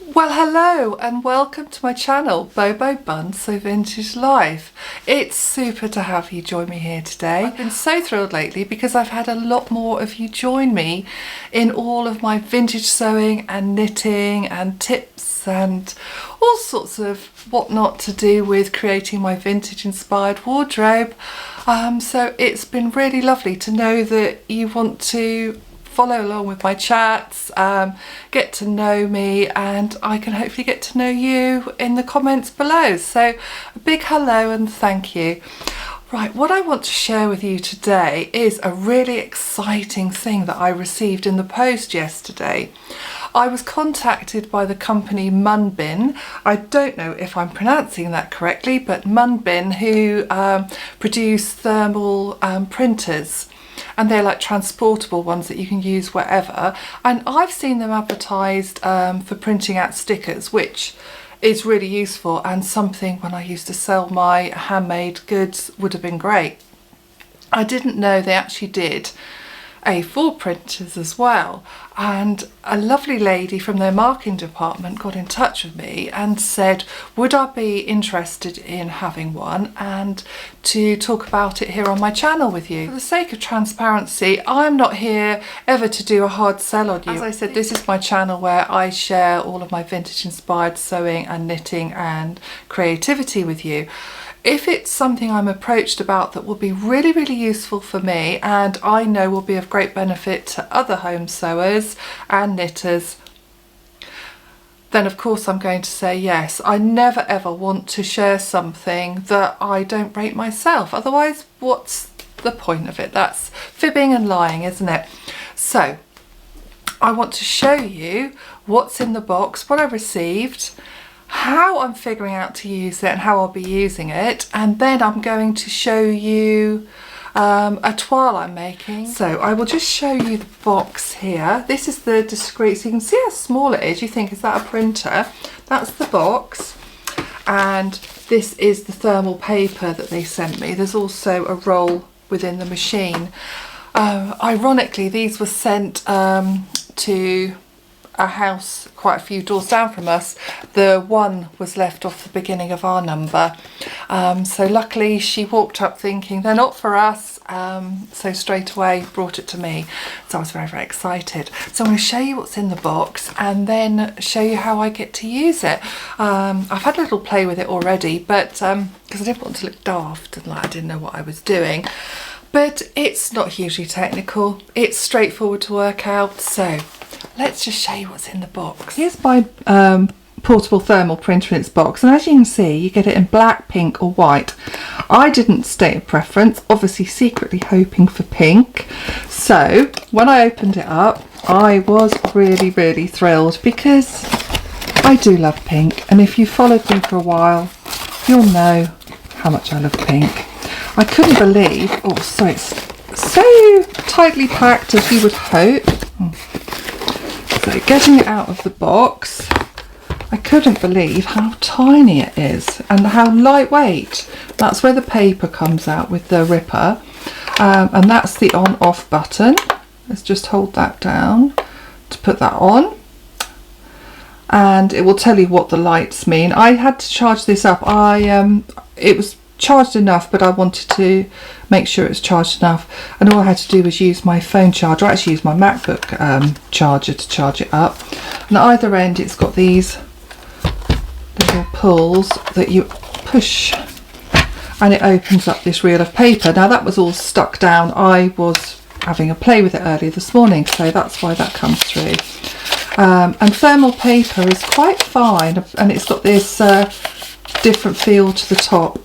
Well, hello and welcome to my channel, Bobo Bun So Vintage Life. It's super to have you join me here today. I've been so thrilled lately because I've had a lot more of you join me in all of my vintage sewing and knitting and tips and all sorts of whatnot to do with creating my vintage inspired wardrobe. So it's been really lovely to know that you want to follow along with my chats, get to know me, and I can hopefully get to know you in the comments below. So a big hello and thank you. Right, what I want to share with you today is a really exciting thing that I received in the post yesterday. I was contacted by the company MUNBYN. I don't know if I'm pronouncing that correctly, but MUNBYN, who produce thermal printers. And they're like transportable ones that you can use wherever, and I've seen them advertised for printing out stickers, which is really useful and something when I used to sell my handmade goods would have been great. I didn't know they actually did A4 printers as well, and a lovely lady from their marketing department got in touch with me and said would I be interested in having one and to talk about it here on my channel with you. For the sake of transparency, I'm not here ever to do a hard sell on you. As I said, this is my channel where I share all of my vintage inspired sewing and knitting and creativity with you. If it's something I'm approached about that will be really, really useful for me and I know will be of great benefit to other home sewers and knitters, then of course I'm going to say yes. I never ever want to share something that I don't rate myself. Otherwise, what's the point of it? That's fibbing and lying, isn't it? So I want to show you what's in the box, what I received, how I'm figuring out to use it and how I'll be using it, and then I'm going to show you a toile I'm making. So I will just show you the box here. This is the discreet, so you can see how small it is. You think, is that a printer? That's the box, and this is the thermal paper that they sent me. There's also a roll within the machine. Ironically, these were sent to a house quite a few doors down from us. The one was left off the beginning of our number, so luckily she walked up thinking they're not for us, so straight away brought it to me. So I was very, very excited. So I'm going to show you what's in the box and then show you how I get to use it. I've had a little play with it already, but because I didn't want to look daft and like I didn't know what I was doing. But it's not hugely technical, it's straightforward to work out, so let's just show you what's in the box. Here's my portable thermal printer in its box, and as you can see you get it in black, pink or white. I didn't state a preference, obviously secretly hoping for pink. So when I opened it up I was really, really thrilled because I do love pink, and if you've followed me for a while you'll know how much I love pink. I couldn't believe, oh sorry, it's so tightly packed as you would hope. So getting it out of the box, I couldn't believe how tiny it is and how lightweight. That's where the paper comes out with the ripper, and that's the on off button. Let's just hold that down to put that on, and it will tell you what the lights mean. I had to charge this up. It was charged enough, but I wanted to make sure it's charged enough, and all I had to do was use my phone charger. I actually used my MacBook charger to charge it up, and at either end it's got these little pulls that you push and it opens up this reel of paper. Now that was all stuck down. I was having a play with it earlier this morning, so that's why that comes through. And thermal paper is quite fine, and it's got this different feel to the top,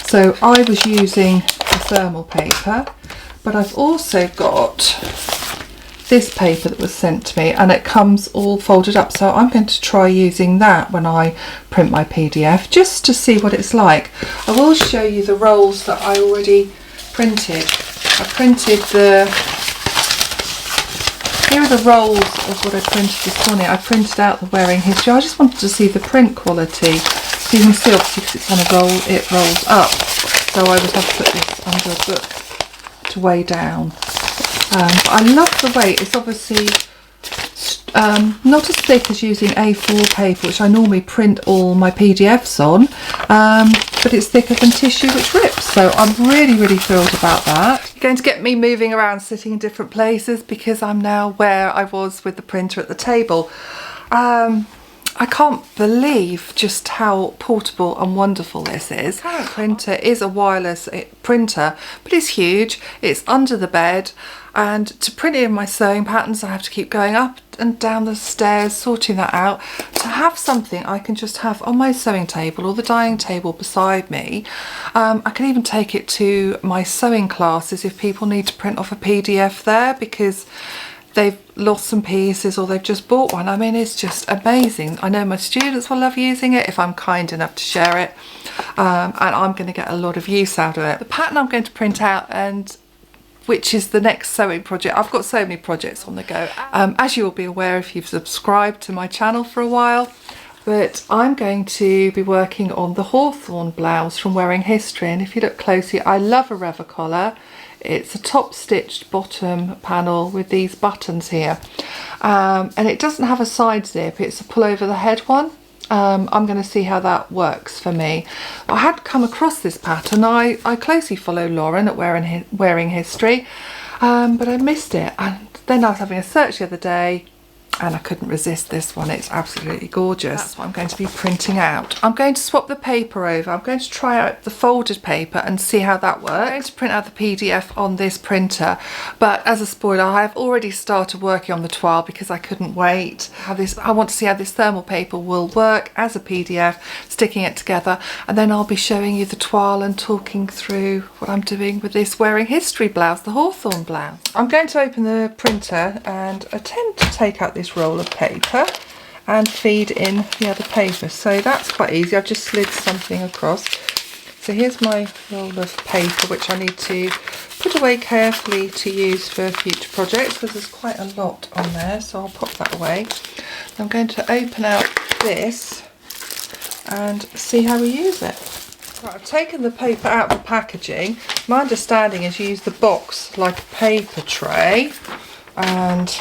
so I was using the thermal paper, but I've also got this paper that was sent to me and it comes all folded up, so I'm going to try using that when I print my PDF just to see what it's like. I will show you the rolls that I already printed. I printed here are the rolls of what I printed this morning. I printed out the wearing history. I just wanted to see the print quality. So you can see obviously because it's on a roll, it rolls up. So I would have to put this under a book to weigh down. But I love the weight. It's obviously not as thick as using A4 paper, which I normally print all my PDFs on, but it's thicker than tissue, which rips. So I'm really thrilled about that. You're going to get me moving around, sitting in different places, because I'm now where I was with the printer at the table. I can't believe just how portable and wonderful this is. The current printer is a wireless printer, but it's huge. It's under the bed, and to print it in my sewing patterns I have to keep going up and down the stairs sorting that out. To have something I can just have on my sewing table or the dining table beside me, I can even take it to my sewing classes if people need to print off a PDF there because they've lost some pieces or they've just bought one. I mean, it's just amazing. I know my students will love using it if I'm kind enough to share it, and I'm going to get a lot of use out of it. The pattern I'm going to print out, and which is the next sewing project. I've got so many projects on the go, as you will be aware if you've subscribed to my channel for a while, but I'm going to be working on the Hawthorn blouse from Wearing History. And if you look closely, I love a revers collar. It's a top stitched bottom panel with these buttons here, and it doesn't have a side zip, it's a pull over the head one. I'm going to see how that works for me. I had come across this pattern. I closely follow Lauren at Wearing History, but I missed it, and then I was having a search the other day and I couldn't resist this one. It's absolutely gorgeous. That's what I'm going to be printing out. I'm going to swap the paper over. I'm going to try out the folded paper and see how that works. I'm going to print out the PDF on this printer, but as a spoiler, I have already started working on the toile because I couldn't wait. I want to see how this thermal paper will work as a PDF, sticking it together, and then I'll be showing you the toile and talking through what I'm doing with this Wearing History blouse, the Hawthorn blouse. I'm going to open the printer and attempt to take out this roll of paper and feed in the other paper. So that's quite easy. I've just slid something across. So here's my roll of paper, which I need to put away carefully to use for future projects because there's quite a lot on there. So I'll pop that away. I'm going to open out this and see how we use it. Right, I've taken the paper out of the packaging. My understanding is you use the box like a paper tray, and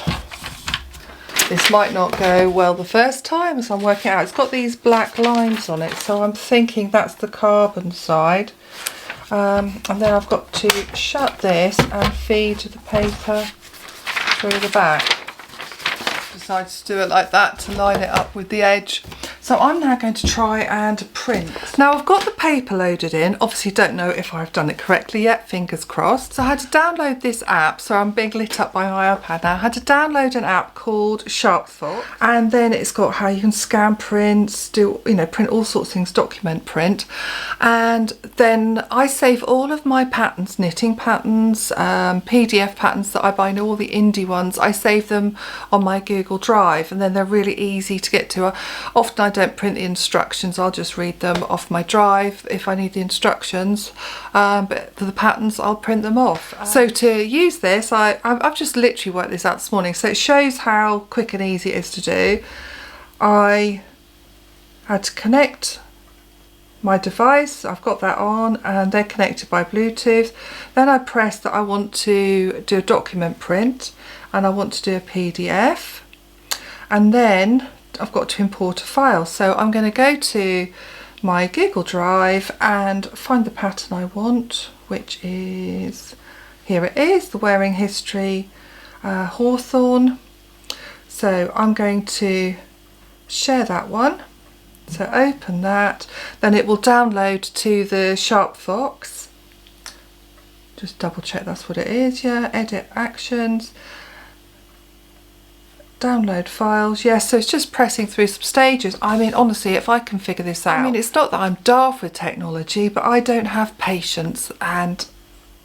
this might not go well the first time as I'm working out. It's got these black lines on it, so I'm thinking that's the carbon side. And then I've got to shut this and feed the paper through the back. Decided to do it like that to line it up with the edge. So I'm now going to try and print. Now I've got the paper loaded in. Obviously don't know if I've done it correctly yet, fingers crossed. So I had to download this app. So I'm being lit up by my iPad now. I had to download an app called Hawthorn, and then it's got how you can scan prints, do, you know, print all sorts of things, document print. And then I save all of my patterns, knitting patterns, PDF patterns that I buy, all the indie ones. I save them on my Google Drive, and then they're really easy to get to. Often I don't print the instructions, I'll just read them off my drive if I need the instructions, but for the patterns I'll print them off. So to use this, I've just literally worked this out this morning, so it shows how quick and easy it is to do. I had to connect my device, I've got that on, and they're connected by Bluetooth. Then I press that I want to do a document print and I want to do a PDF, and then I've got to import a file. So I'm going to go to my Google Drive and find the pattern I want, which is, here it is, the Wearing History Hawthorn. So I'm going to share that one. So open that, then it will download to the SharpFox. Just double check that's what it is. Yeah, edit actions. Download files, yes, so it's just pressing through some stages. I mean, honestly, if I can figure this out, I mean, it's not that I'm daft with technology, but I don't have patience, and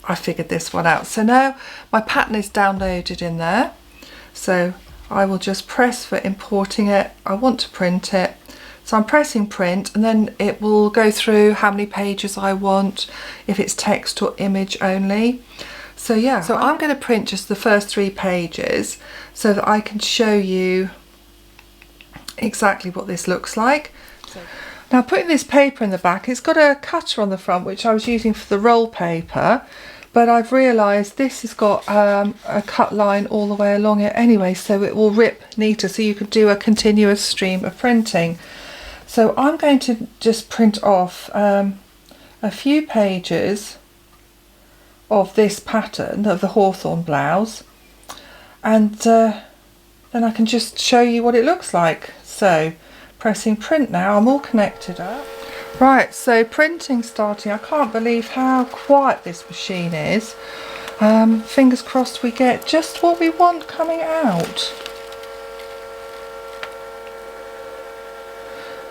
I figured this one out. So now my pattern is downloaded in there, so I will just press for importing it. I want to print it, so I'm pressing print, and then it will go through how many pages I want, if it's text or image only. So yeah, so I'm going to print just the first 3 pages so that I can show you exactly what this looks like. Now putting this paper in the back, it's got a cutter on the front which I was using for the roll paper, but I've realised this has got a cut line all the way along it anyway, so it will rip neater, so you could do a continuous stream of printing. So I'm going to just print off a few pages of this pattern of the Hawthorn blouse, and then I can just show you what it looks like. So pressing print now, I'm all connected up. Right, so printing starting. I can't believe how quiet this machine is. Fingers crossed we get just what we want coming out.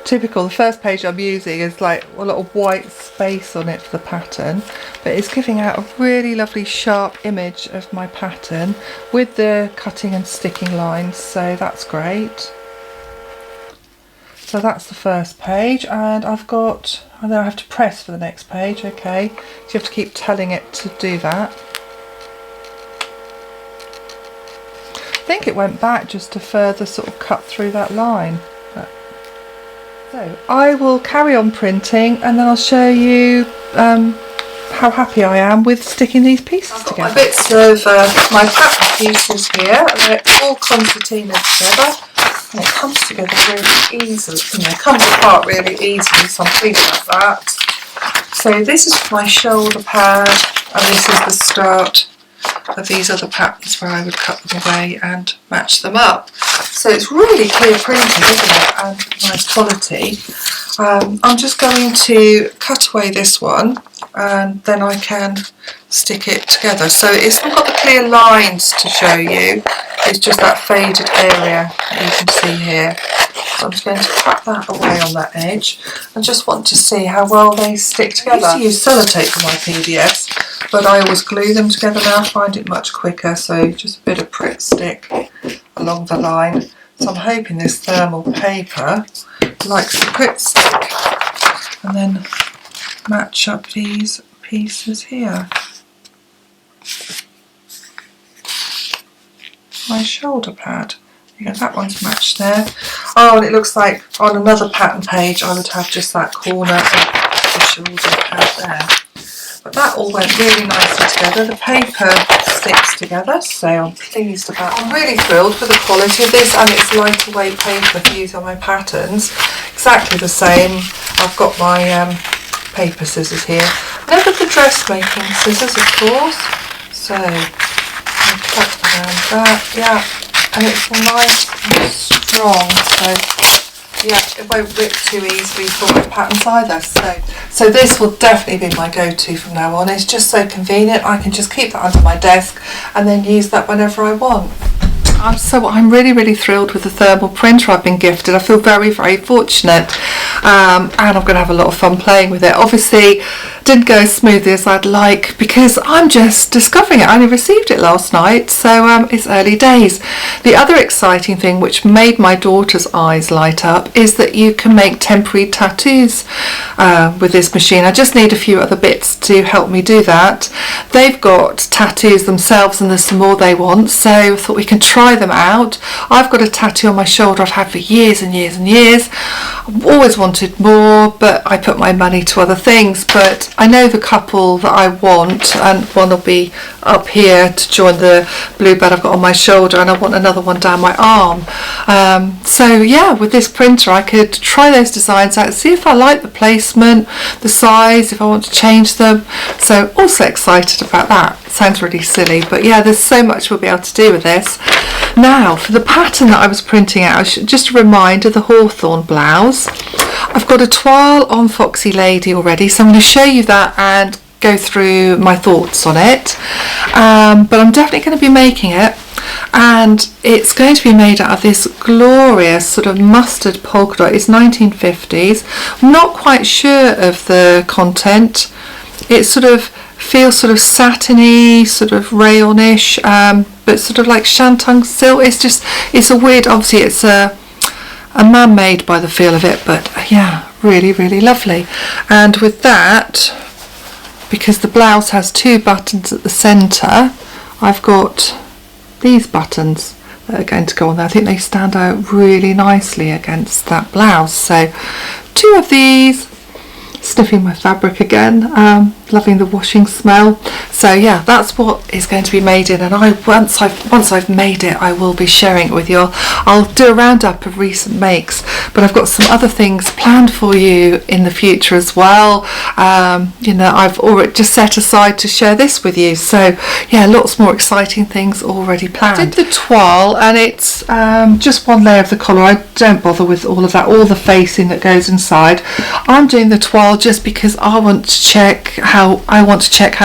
Typical, the first page I'm using is like a little white space on it for the pattern, but it's giving out a really lovely sharp image of my pattern with the cutting and sticking lines, so that's great. So that's the first page, and I've got, and then I have to press for the next page, okay, so you have to keep telling it to do that. I think it went back just to further sort of cut through that line. So I will carry on printing, and then I'll show you how happy I am with sticking these pieces together. I've got my bits of my pattern pieces here, and they're all concertina together, and it comes together really easily, you know, it comes apart really easily, so I'm pleased with that. So this is my shoulder pad, and this is the start of these other patterns where I would cut them away and match them up. So it's really clear printing, isn't it, and nice quality. I'm just going to cut away this one, and then I can stick it together. So it's not got the clear lines to show you, it's just that faded area that you can see here. So I'm just going to cut that away on that edge, and just want to see how well they stick together. I used to use sellotape for my PDFs, but I always glue them together now, I find it much quicker, so just a bit of Pritt stick along the line. So I'm hoping this thermal paper likes the Pritt stick, and then match up these pieces here. My shoulder pad, yeah, that one's matched there. Oh, and it looks like on another pattern page I would have just that corner of the shoulder pad there. But that all went really nicely together. The paper sticks together, so I'm pleased about it. I'm really thrilled with the quality of this, and it's lighter weight paper to use on my patterns. Exactly the same. I've got my paper scissors here. Never the dressmaking scissors, of course. So I'll cut around that, yeah, and it's nice and strong. So yeah, it won't rip too easily for my patterns either. So this will definitely be my go-to from now on. It's just so convenient. I can just keep that under my desk and then use that whenever I want. I'm really thrilled with the thermal printer I've been gifted. I feel very fortunate, and I'm going to have a lot of fun playing with it. Obviously didn't go as smoothly as I'd like because I'm just discovering it. I only received it last night, so it's early days. The other exciting thing which made my daughter's eyes light up is that you can make temporary tattoos with this machine. I just need a few other bits to help me do that. They've got tattoos themselves, and there's some more they want, so I thought we can try them out. I've got a tattoo on my shoulder I've had for years and years and years. I've always wanted more, but I put my money to other things. But I know the couple that I want, and one will be up here to join the blue bed I've got on my shoulder, and I want another one down my arm. So yeah, with this printer I could try those designs out, see if I like the placement, the size, if I want to change them. So also excited about that. Sounds really silly, but yeah, there's so much we'll be able to do with this. Now for the pattern that I was printing out, just a reminder, the Hawthorn blouse. I've got a toile on Foxy Lady already, so I'm going to show you that and go through my thoughts on it. But I'm definitely going to be making it, and it's going to be made out of this glorious sort of mustard polka dot. It's 1950s. I'm not quite sure of the content. It sort of feels sort of satiny, sort of rayon-ish, but sort of like shantung silk. It's a weird, obviously it's a man-made by the feel of it, but yeah, really lovely. And with that, because the blouse has two buttons at the centre, I've got these buttons that are going to go on there. I think they stand out really nicely against that blouse. So two of these, sniffing my fabric again. loving the washing smell. So yeah, that's what is going to be made in, and once I've made it, I will be sharing it with you. I'll do a roundup of recent makes, but I've got some other things planned for you in the future as well. You know, I've already just set aside to share this with you, so yeah, lots more exciting things already planned. I did the toile, and it's just one layer of the collar. I don't bother with all of that, all the facing that goes inside. I'm doing the toile just because I want to check how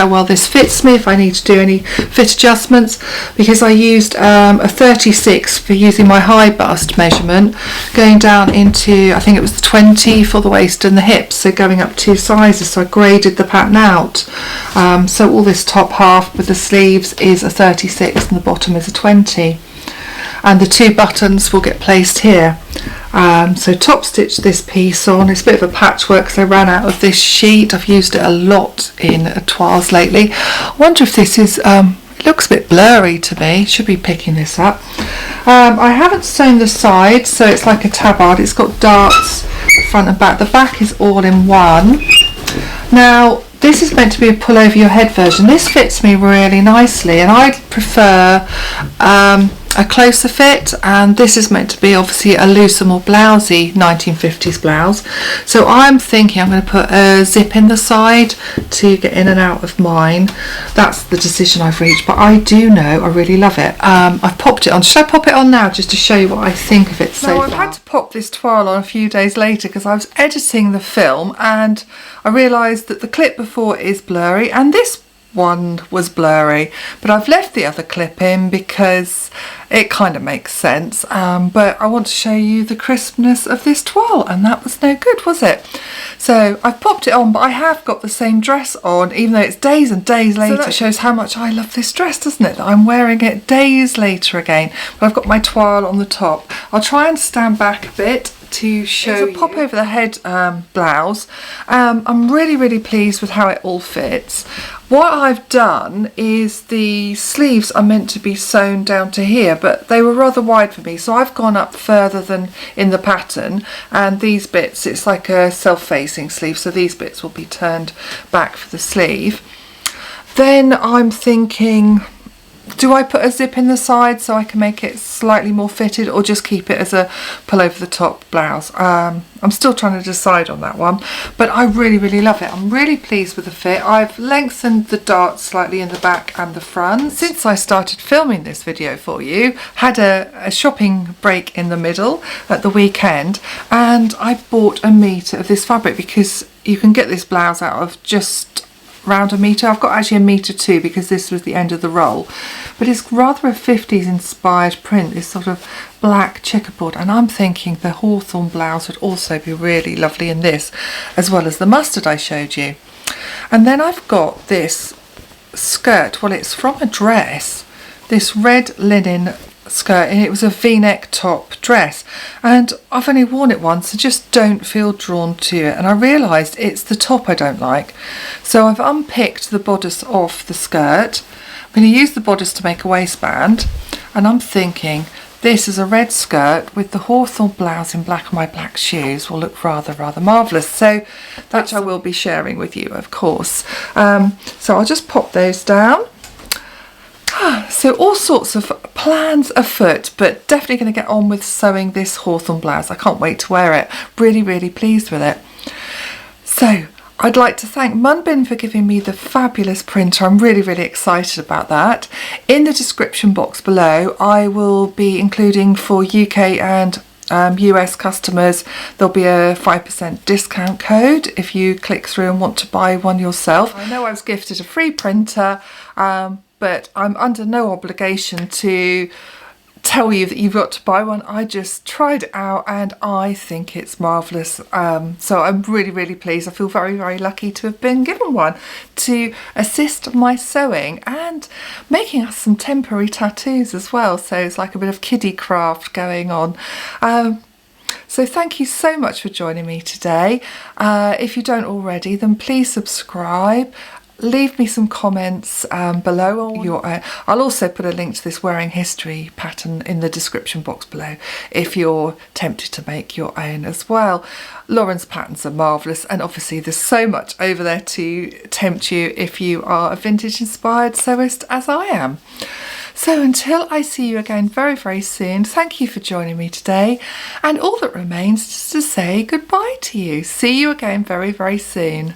well this fits me, if I need to do any fit adjustments, because I used a 36 for using my high bust measurement, going down into, I think it was the 20 for the waist and the hips, so going up 2 sizes. So I graded the pattern out. So all this top half with the sleeves is a 36 and the bottom is a 20. And the 2 buttons will get placed here. So top stitch this piece on. It's a bit of a patchwork because I ran out of this sheet. I've used it a lot in toiles lately. I wonder if this is, it looks a bit blurry to me. Should be picking this up. I haven't sewn the sides, so it's like a tabard. It's got darts front and back. The back is all in one. Now this is meant to be a pull over your head version. This fits me really nicely, and I prefer a closer fit, and this is meant to be obviously a looser, more blousey 1950s blouse. So I'm thinking I'm going to put a zip in the side to get in and out of mine. That's the decision I've reached, but I do know I really love it. I've popped it on. Should I pop it on now just to show you what I think of it so far? I've had to pop this toile on a few days later because I was editing the film and I realised that the clip before is blurry and this one was blurry, but I've left the other clip in because it kind of makes sense, but I want to show you the crispness of this toile, and that was no good, was it? So I've popped it on, but I have got the same dress on even though it's days and days later. So that shows how much I love this dress, doesn't it, that I'm wearing it days later again. But I've got my toile on the top. I'll try and stand back a bit to show you. Pop over the head blouse. I'm really pleased with how it all fits. What I've done is the sleeves are meant to be sewn down to here, but they were rather wide for me, so I've gone up further than in the pattern, and these bits, it's like a self-facing sleeve, so these bits will be turned back for the sleeve. Then I'm thinking, do I put a zip in the side so I can make it slightly more fitted, or just keep it as a pull over the top blouse? I'm still trying to decide on that one, but I really love it. I'm really pleased with the fit. I've lengthened the darts slightly in the back and the front. Since I started filming this video for you, had a shopping break in the middle at the weekend, and I bought a metre of this fabric because you can get this blouse out of just round a metre. I've got actually a metre too because this was the end of the roll, but it's rather a 50s inspired print, this sort of black checkerboard, and I'm thinking the Hawthorn blouse would also be really lovely in this, as well as the mustard I showed you. And then I've got this skirt, well it's from a dress, this red linen skirt, and it was a v-neck top dress, and I've only worn it once, I just don't feel drawn to it, and I realised it's the top I don't like, so I've unpicked the bodice off the skirt. I'm going to use the bodice to make a waistband, and I'm thinking this is a red skirt with the Hawthorn blouse in black and my black shoes will look rather marvellous, so that I will be sharing with you, of course. So I'll just pop those down. So all sorts of plans afoot, but definitely going to get on with sewing this Hawthorn blouse. I can't wait to wear it. Really pleased with it. So I'd like to thank MUNBYN for giving me the fabulous printer. I'm really excited about that. In the description box below, I will be including for UK and US customers, there'll be a 5% discount code if you click through and want to buy one yourself. I know I was gifted a free printer, but I'm under no obligation to tell you that you've got to buy one. I just tried it out and I think it's marvellous. So I'm really pleased. I feel very lucky to have been given one to assist my sewing and making us some temporary tattoos as well. So it's like a bit of kiddie craft going on. So thank you so much for joining me today. If you don't already, then please subscribe. leave me some comments below on your own. I'll also put a link to this wearing history pattern in the description box below if you're tempted to make your own as well. Lauren's patterns are marvellous, and obviously there's so much over there to tempt you if you are a vintage inspired sewist as I am. So until I see you again very, very soon, thank you for joining me today, and all that remains is to say goodbye to you. See you again very, very soon.